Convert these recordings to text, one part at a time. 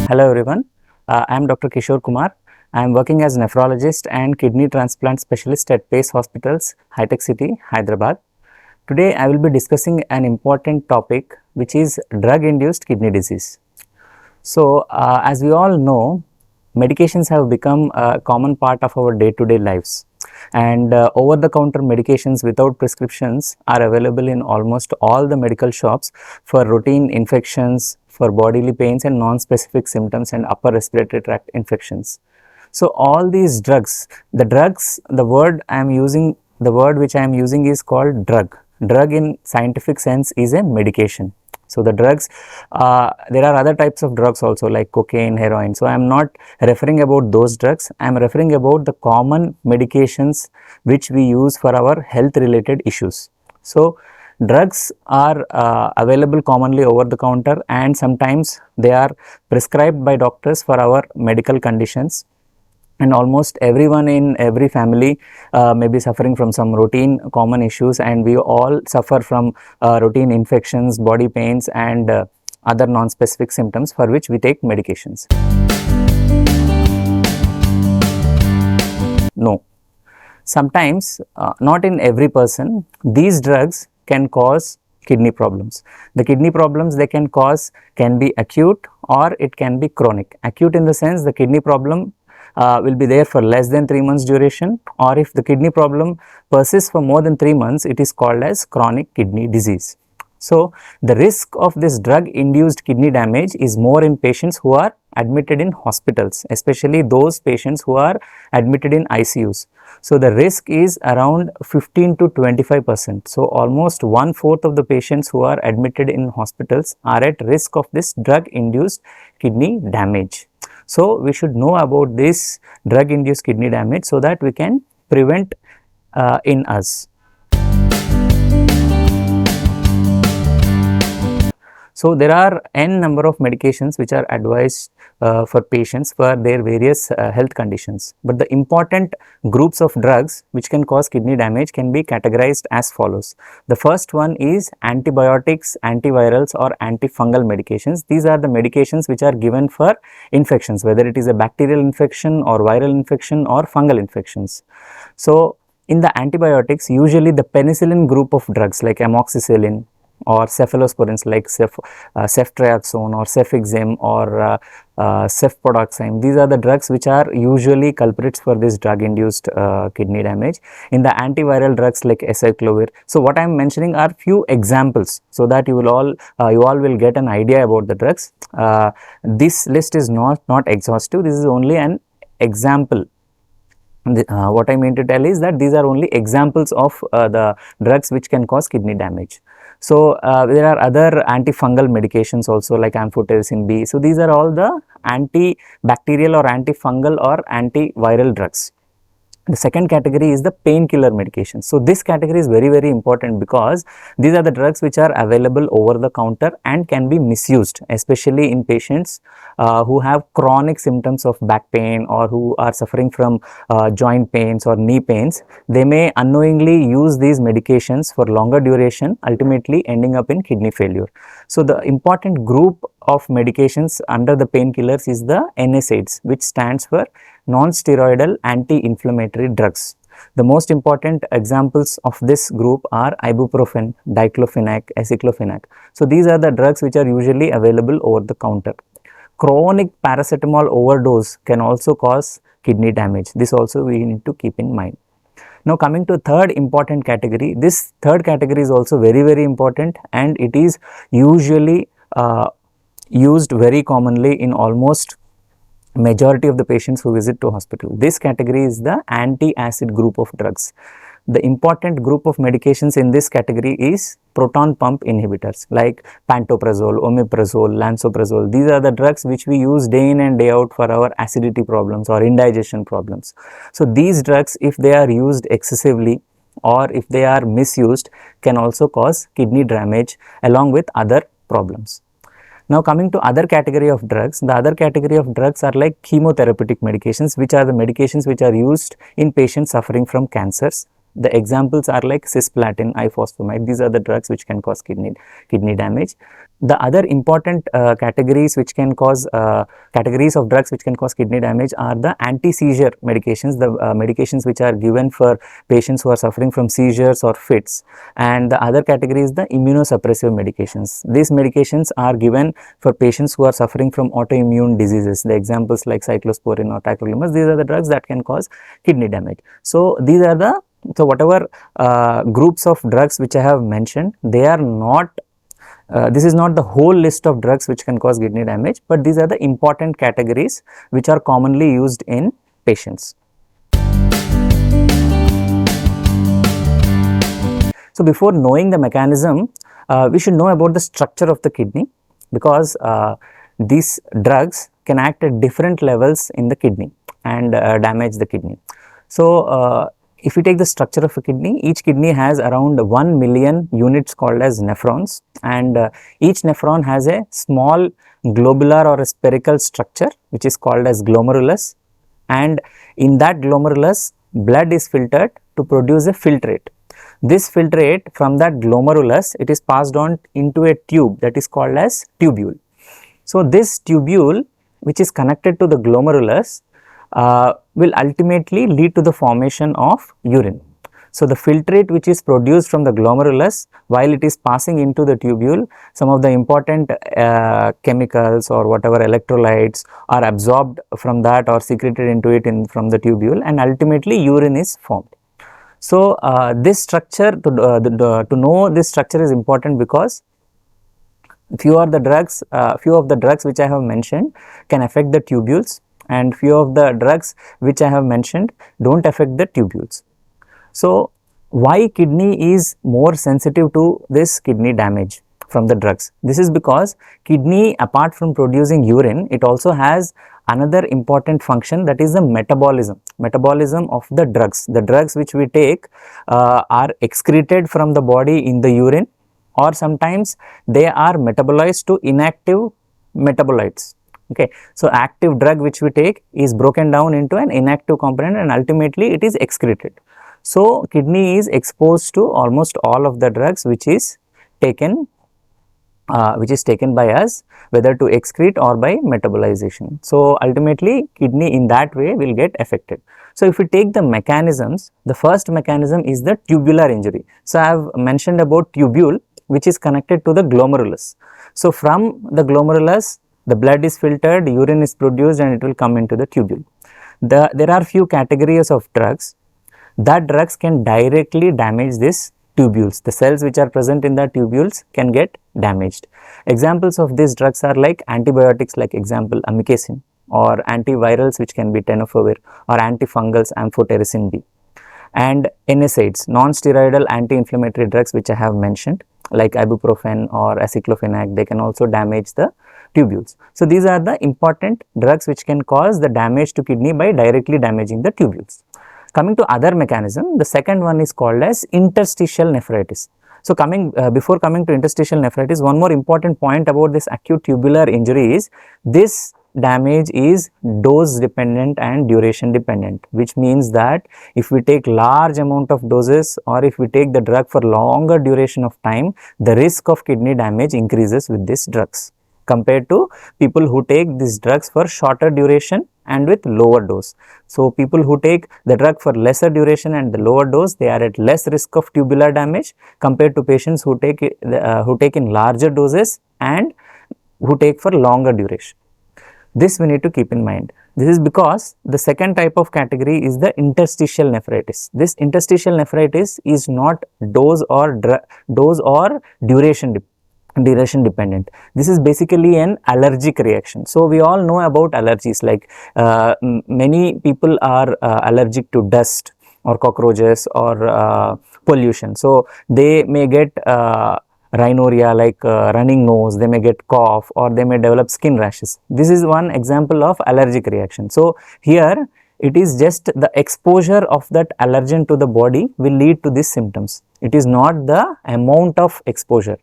Hello everyone, I am Dr. Kishore Kumar. I am working as nephrologist and kidney transplant specialist at Pace Hospitals, High Tech City, Hyderabad. Today I will be discussing an important topic which is drug-induced kidney disease. So, as we all know, medications have become a common part of our day-to-day lives, and over-the-counter medications without prescriptions are available in almost all the medical shops for routine infections, for bodily pains and non-specific symptoms and upper respiratory tract infections. So, all these drugs, the word which I am using is called drug. Drug in scientific sense is a medication. So, the drugs, there are other types of drugs also like cocaine, heroin. So, I am not referring about those drugs. I am referring about the common medications which we use for our health related issues. So, drugs are available commonly over the counter, and sometimes they are prescribed by doctors for our medical conditions. And almost everyone in every family may be suffering from some routine common issues, and we all suffer from routine infections, body pains and other non-specific symptoms for which we take medications. No, sometimes not in every person, these drugs can cause kidney problems. The kidney problems they can cause can be acute or it can be chronic. Acute in the sense the kidney problem will be there for less than 3 months duration, or if the kidney problem persists for more than 3 months, it is called as chronic kidney disease. So, the risk of this drug induced kidney damage is more in patients who are admitted in hospitals, especially those patients who are admitted in ICUs. So, the risk is around 15 to 25%. So, almost 1/4 of the patients who are admitted in hospitals are at risk of this drug induced kidney damage. So, we should know about this drug induced kidney damage so that we can prevent in us. So, there are n number of medications which are advised for patients for their various health conditions, but the important groups of drugs which can cause kidney damage can be categorized as follows. The first one is antibiotics, antivirals or antifungal medications. These are the medications which are given for infections, whether it is a bacterial infection or viral infection or fungal infections. So, in the antibiotics, usually the penicillin group of drugs like amoxicillin or cephalosporins like ceftriaxone or cefixime or cefpodoxime. These are the drugs which are usually culprits for this drug induced kidney damage. In the antiviral drugs like acyclovir. So, what I am mentioning are few examples so that you all will get an idea about the drugs. This list is not exhaustive. This is only an example. What I mean to tell is that these are only examples of the drugs which can cause kidney damage. So, there are other antifungal medications also like amphotericin B. So, these are all the antibacterial or antifungal or antiviral drugs. The second category is the painkiller medications. So, this category is very important because these are the drugs which are available over the counter and can be misused, especially in patients who have chronic symptoms of back pain or who are suffering from joint pains or knee pains. They may unknowingly use these medications for longer duration, ultimately ending up in kidney failure. So, the important group of medications under the painkillers is the NSAIDs, which stands for non-steroidal anti-inflammatory drugs. The most important examples of this group are ibuprofen, diclofenac, aceclofenac. So, these are the drugs which are usually available over the counter. Chronic paracetamol overdose can also cause kidney damage. This also we need to keep in mind. Now, coming to third important category, this third category is also very important, and it is usually used very commonly in almost majority of the patients who visit to hospital. This category is the anti-acid group of drugs. The important group of medications in this category is proton pump inhibitors like pantoprazole, omeprazole, lansoprazole. These are the drugs which we use day in and day out for our acidity problems or indigestion problems. So, these drugs, if they are used excessively or if they are misused, can also cause kidney damage along with other problems. Now, coming to other category of drugs, the other category of drugs are like chemotherapeutic medications, which are the medications which are used in patients suffering from cancers. The examples are like cisplatin, ifosfamide. These are the drugs which can cause kidney damage. The other important categories which can cause categories of drugs which can cause kidney damage are the anti-seizure medications, the medications which are given for patients who are suffering from seizures or fits, and the other category is the immunosuppressive medications. These medications are given for patients who are suffering from autoimmune diseases. The examples like cyclosporin or tacrolimus, these are the drugs that can cause kidney damage. So these are the whatever groups of drugs which I have mentioned, they are not this is not the whole list of drugs which can cause kidney damage, but these are the important categories which are commonly used in patients. So before knowing the mechanism, we should know about the structure of the kidney, because these drugs can act at different levels in the kidney and damage the kidney. So if we take the structure of a kidney, each kidney has around 1 million units called as nephrons, and each nephron has a small globular or a spherical structure which is called as glomerulus, and in that glomerulus blood is filtered to produce a filtrate. This filtrate from that glomerulus, it is passed on into a tube that is called as tubule. So this tubule, which is connected to the glomerulus, will ultimately lead to the formation of urine. So the filtrate which is produced from the glomerulus, while it is passing into the tubule, some of the important chemicals or whatever electrolytes are absorbed from that or secreted into it from the tubule, and ultimately urine is formed. So this structure, to know this structure is important, because few of the drugs which I have mentioned can affect the tubules, and few of the drugs which I have mentioned don't affect the tubules. So why kidney is more sensitive to this kidney damage from the drugs? This is because kidney, apart from producing urine, it also has another important function, that is the metabolism of the drugs. The drugs which we take are excreted from the body in the urine, or sometimes they are metabolized to inactive metabolites. Okay, so active drug which we take is broken down into an inactive component, and ultimately it is excreted. So kidney is exposed to almost all of the drugs which is taken by us, whether to excrete or by metabolization. So ultimately kidney in that way will get affected. So if we take the mechanisms, the first mechanism is the tubular injury. So I have mentioned about tubule, which is connected to the glomerulus. So from the glomerulus, the blood is filtered, urine is produced, and it will come into the tubule. There are few categories of drugs that drugs can directly damage this tubules. The cells which are present in the tubules can get damaged. Examples of these drugs are like antibiotics, like example amikacin, or antivirals which can be tenofovir, or antifungals amphotericin B, and NSAIDs, non-steroidal anti-inflammatory drugs which I have mentioned, like ibuprofen or aceclofenac. They can also damage the tubules. So these are the important drugs which can cause the damage to kidney by directly damaging the tubules. Coming to other mechanism, the second one is called as interstitial nephritis. So before coming to interstitial nephritis, one more important point about this acute tubular injury is this damage is dose dependent and duration dependent, which means that if we take large amount of doses, or if we take the drug for longer duration of time, the risk of kidney damage increases with these drugs compared to people who take these drugs for shorter duration and with lower dose. So people who take the drug for lesser duration and the lower dose, they are at less risk of tubular damage compared to patients who take in larger doses and who take for longer duration. This we need to keep in mind. This is because the second type of category is the interstitial nephritis. This interstitial nephritis is not dose or duration dependent. This is basically an allergic reaction. So we all know about allergies, like many people are allergic to dust or cockroaches or pollution. So they may get rhinorrhea, like running nose, they may get cough, or they may develop skin rashes. This is one example of allergic reaction. So here it is just the exposure of that allergen to the body will lead to these symptoms. It is not the amount of exposure,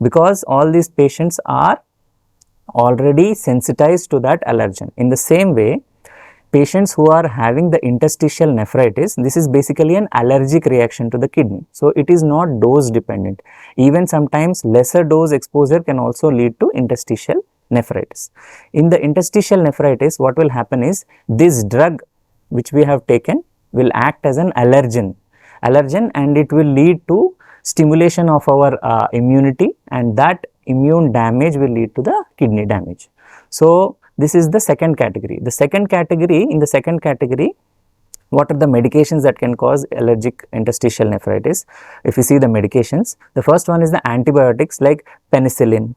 because all these patients are already sensitized to that allergen. In the same way, patients who are having the interstitial nephritis, this is basically an allergic reaction to the kidney. So, it is not dose dependent. Even sometimes lesser dose exposure can also lead to interstitial nephritis. In the interstitial nephritis, what will happen is this drug which we have taken will act as an allergen and it will lead to stimulation of our immunity, and that immune damage will lead to the kidney damage. So, this is the second category. In the second category, what are the medications that can cause allergic interstitial nephritis? If you see the medications, the first one is the antibiotics like penicillin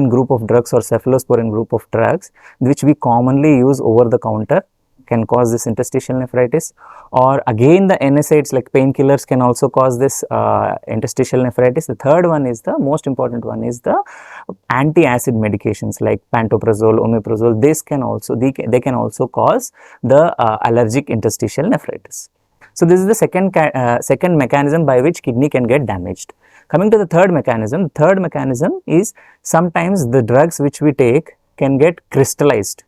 group of drugs or cephalosporin group of drugs, which we commonly use over the counter, can cause this interstitial nephritis. Or again, the NSAIDs like painkillers can also cause this interstitial nephritis. The third one is the most important one, is the anti-acid medications like pantoprazole, omeprazole. They can also cause the allergic interstitial nephritis. So, this is the second mechanism by which kidney can get damaged. Coming to the third mechanism is sometimes the drugs which we take can get crystallized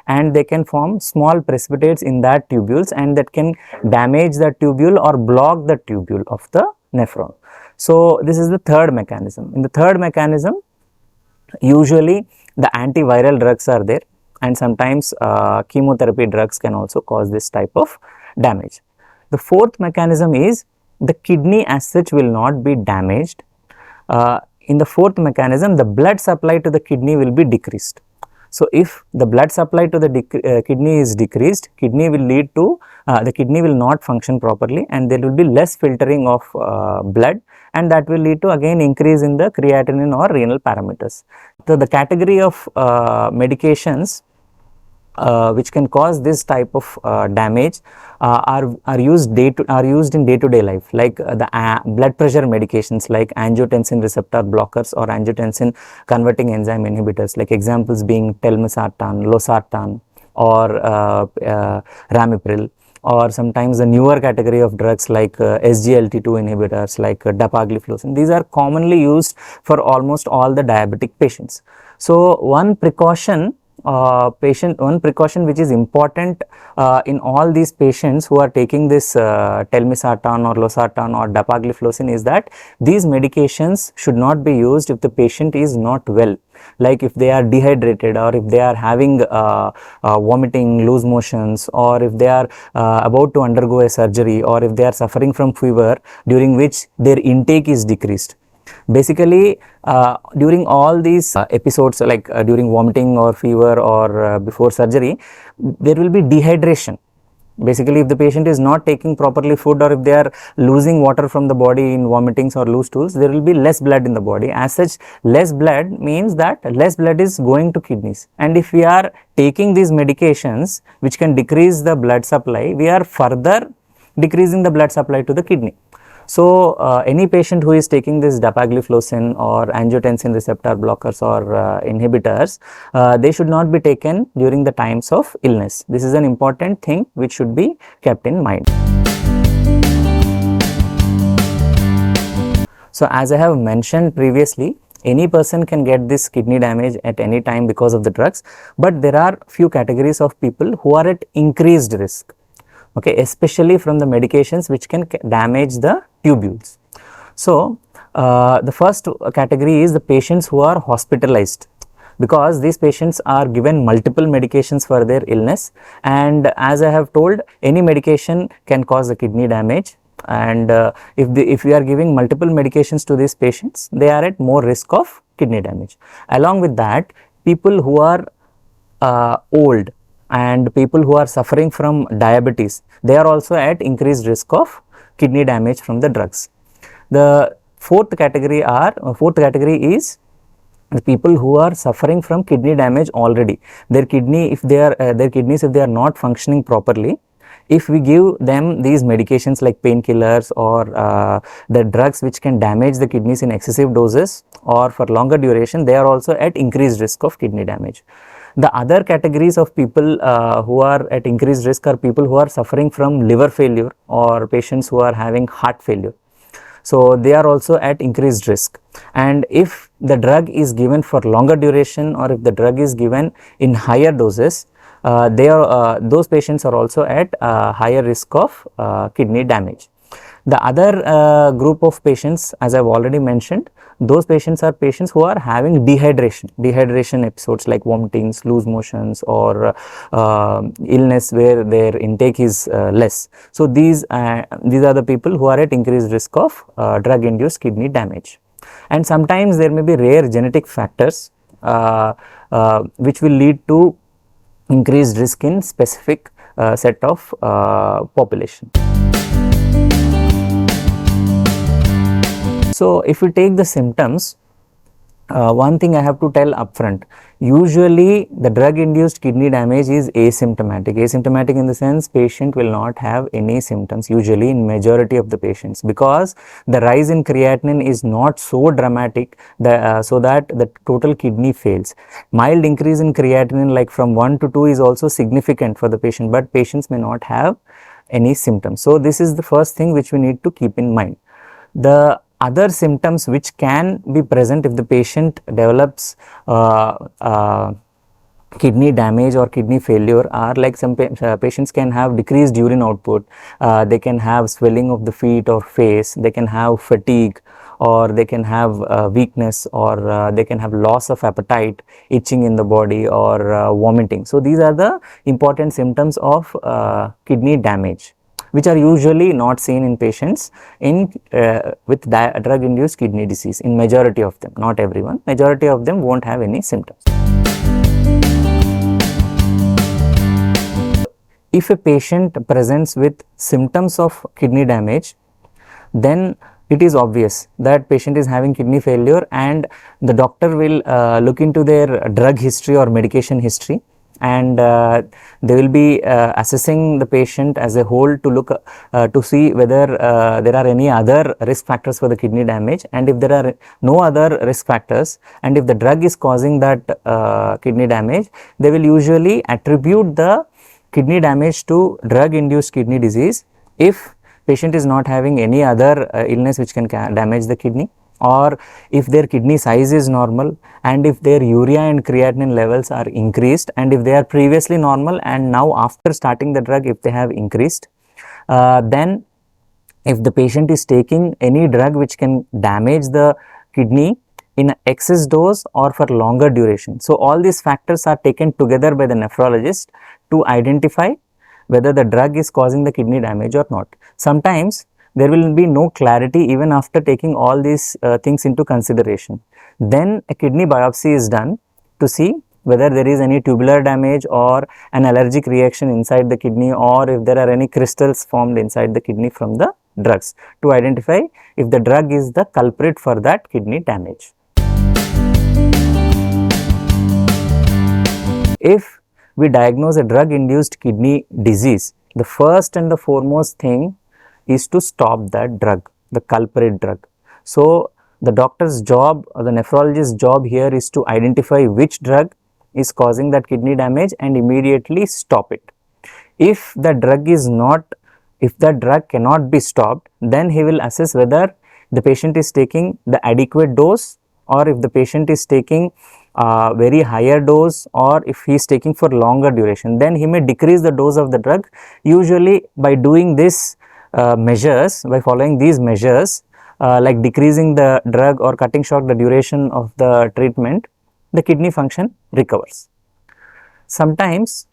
and they can form small precipitates in that tubules, and that can damage the tubule or block the tubule of the nephron. So, this is the third mechanism. In the third mechanism, usually the antiviral drugs are there, and sometimes chemotherapy drugs can also cause this type of damage. The fourth mechanism is the kidney as such will not be damaged. In the fourth mechanism, the blood supply to the kidney will be decreased. So, if the blood supply to the kidney is decreased, kidney will lead to the kidney will not function properly, and there will be less filtering of blood, and that will lead to again increase in the creatinine or renal parameters. So, the category of medications which can cause this type of damage are used in day-to-day life, like the blood pressure medications like angiotensin receptor blockers or angiotensin converting enzyme inhibitors, like examples being telmisartan, losartan, or ramipril, or sometimes the newer category of drugs like SGLT2 inhibitors like dapagliflozin. These are commonly used for almost all the diabetic patients. So, one precaution which is important in all these patients who are taking this telmisartan or losartan or dapagliflozin is that these medications should not be used if the patient is not well, like if they are dehydrated, or if they are having vomiting, loose motions, or if they are about to undergo a surgery, or if they are suffering from fever during which their intake is decreased. Basically, during all these episodes, like during vomiting or fever or before surgery, there will be dehydration. Basically, if the patient is not taking properly food, or if they are losing water from the body in vomitings or loose stools, there will be less blood in the body. As such, less blood means that less blood is going to kidneys, and if we are taking these medications which can decrease the blood supply, we are further decreasing the blood supply to the kidney. So, any patient who is taking this dapagliflozin or angiotensin receptor blockers or inhibitors, they should not be taken during the times of illness. This is an important thing which should be kept in mind. So, as I have mentioned previously, any person can get this kidney damage at any time because of the drugs, but there are few categories of people who are at increased risk. Okay, especially from the medications which can damage the tubules. So, the first category is the patients who are hospitalized, because these patients are given multiple medications for their illness, and as I have told, any medication can cause the kidney damage, and if we are giving multiple medications to these patients, they are at more risk of kidney damage. Along with that, people who are old and people who are suffering from diabetes, they are also at increased risk of kidney damage from the drugs. The fourth category is the people who are suffering from kidney damage already. Their kidneys, if they are not functioning properly, if we give them these medications like painkillers or the drugs which can damage the kidneys in excessive doses or for longer duration, they are also at increased risk of kidney damage. The other categories of people who are at increased risk are people who are suffering from liver failure or patients who are having heart failure. So, they are also at increased risk, and if the drug is given for longer duration or if the drug is given in higher doses, those patients are also at higher risk of kidney damage. The other group of patients, as I have already mentioned, those patients are patients who are having dehydration episodes like vomitings, loose motions, or illness where their intake is less. So these are the people who are at increased risk of drug induced kidney damage. And sometimes there may be rare genetic factors which will lead to increased risk in specific set of population. So if we take the symptoms, one thing I have to tell upfront, usually the drug induced kidney damage is asymptomatic in the sense patient will not have any symptoms usually in majority of the patients, because the rise in creatinine is not so dramatic so that the total kidney fails. Mild increase in creatinine like from 1 to 2 is also significant for the patient, but patients may not have any symptoms. So this is the first thing which we need to keep in mind. The other symptoms which can be present if the patient develops kidney damage or kidney failure are like some patients can have decreased urine output, they can have swelling of the feet or face, they can have fatigue, or they can have weakness, or they can have loss of appetite, itching in the body, or vomiting. So these are the important symptoms of kidney damage, which are usually not seen in patients with drug induced kidney disease. In majority of them, not everyone, majority of them won't have any symptoms. If a patient presents with symptoms of kidney damage, then it is obvious that patient is having kidney failure, and the doctor will look into their drug history or medication history, and they will be assessing the patient as a whole to look to see whether there are any other risk factors for the kidney damage, and if there are no other risk factors and if the drug is causing that kidney damage, they will usually attribute the kidney damage to drug induced kidney disease if patient is not having any other illness which can damage the kidney, or if their kidney size is normal, and if their urea and creatinine levels are increased, and if they are previously normal and now after starting the drug if they have increased, then if the patient is taking any drug which can damage the kidney in excess dose or for longer duration. So all these factors are taken together by the nephrologist to identify whether the drug is causing the kidney damage or not. Sometimes there will be no clarity even after taking all these things into consideration. Then a kidney biopsy is done to see whether there is any tubular damage or an allergic reaction inside the kidney, or if there are any crystals formed inside the kidney from the drugs, to identify if the drug is the culprit for that kidney damage. If we diagnose a drug induced kidney disease, the first and the foremost thing is to stop that drug, the culprit drug. So the doctor's job or the nephrologist's job here is to identify which drug is causing that kidney damage and immediately stop it. If the drug cannot be stopped, then he will assess whether the patient is taking the adequate dose, or if the patient is taking very higher dose, or if he is taking for longer duration, then he may decrease the dose of the drug. Usually by doing this measures, by following these measures like decreasing the drug or cutting short the duration of the treatment, the kidney function recovers. Sometimes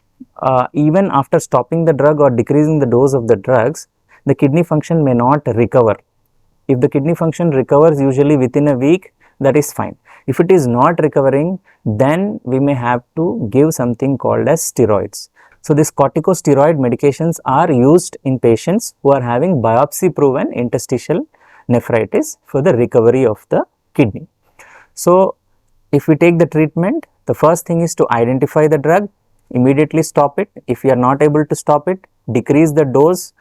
even after stopping the drug or decreasing the dose of the drugs, the kidney function may not recover. If the kidney function recovers usually within a week, that is fine. If it is not recovering, then we may have to give something called as steroids. So these corticosteroid medications are used in patients who are having biopsy proven interstitial nephritis for the recovery of the kidney. So if we take the treatment, the first thing is to identify the drug, immediately stop it. If you are not able to stop it, decrease the dose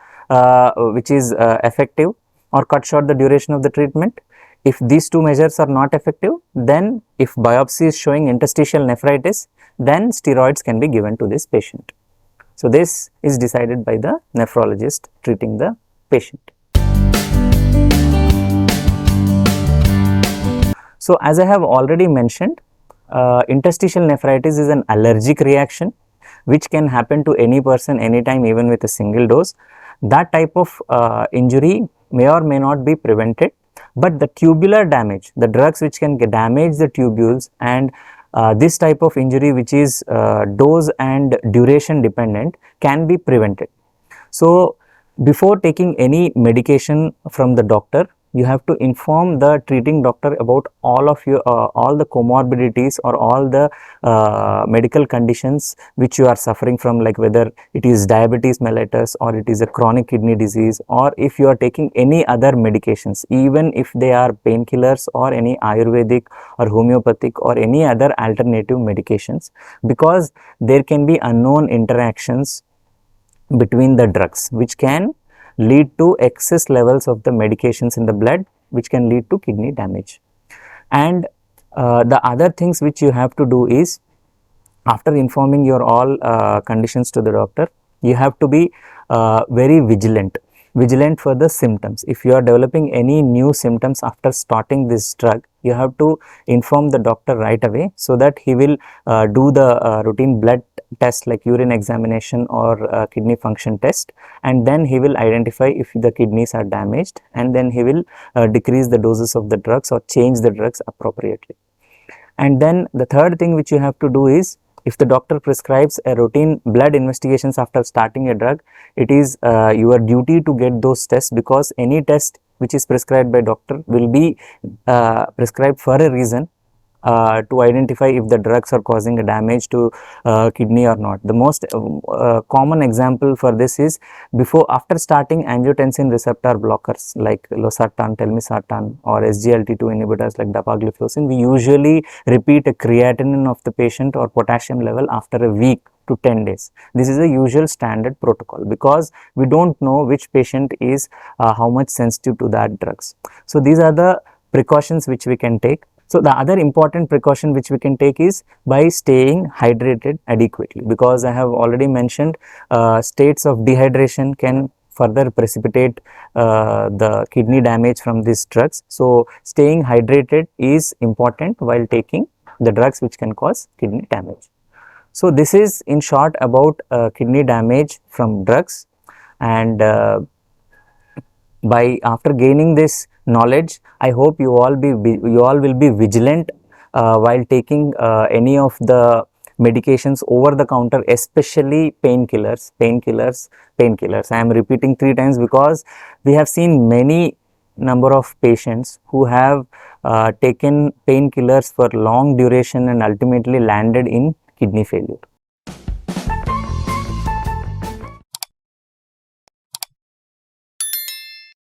which is effective, or cut short the duration of the treatment. If these two measures are not effective, then if biopsy is showing interstitial nephritis, then steroids can be given to this patient. So this is decided by the nephrologist treating the patient. So as I have already mentioned, interstitial nephritis is an allergic reaction which can happen to any person anytime, even with a single dose. That type of injury may or may not be prevented, but the tubular damage, the drugs which can damage the tubules, and this type of injury which is dose and duration dependent, can be prevented. So, before taking any medication from the doctor, you have to inform the treating doctor about all of your all the comorbidities or all the medical conditions which you are suffering from, like whether it is diabetes mellitus or it is a chronic kidney disease, or if you are taking any other medications, even if they are painkillers or any ayurvedic or homeopathic or any other alternative medications, because there can be unknown interactions between the drugs which can lead to excess levels of the medications in the blood, which can lead to kidney damage. And the other things which you have to do is, after informing your all conditions to the doctor, you have to be very vigilant for the symptoms. If you are developing any new symptoms after starting this drug, you have to inform the doctor right away, so that he will do the routine blood test like urine examination or kidney function test, and then he will identify if the kidneys are damaged, and then he will decrease the doses of the drugs or change the drugs appropriately. And then the third thing which you have to do is, if the doctor prescribes a routine blood investigations after starting a drug, it is your duty to get those tests, because any test which is prescribed by doctor will be prescribed for a reason, to identify if the drugs are causing a damage to kidney or not. The most common example for this is, after starting angiotensin receptor blockers like losartan, telmisartan, or SGLT2 inhibitors like dapagliflozin, we usually repeat a creatinine of the patient or potassium level after a week to 10 days. This is a usual standard protocol, because we don't know which patient is how much sensitive to that drugs. So these are the precautions which we can take. So the other important precaution which we can take is by staying hydrated adequately, because I have already mentioned states of dehydration can further precipitate the kidney damage from these drugs. So staying hydrated is important while taking the drugs which can cause kidney damage. So this is in short about kidney damage from drugs, and after gaining this knowledge, I hope you all will be vigilant while taking any of the medications over the counter, especially painkillers. I am repeating 3 times, because we have seen many number of patients who have taken painkillers for long duration and ultimately landed in kidney failure.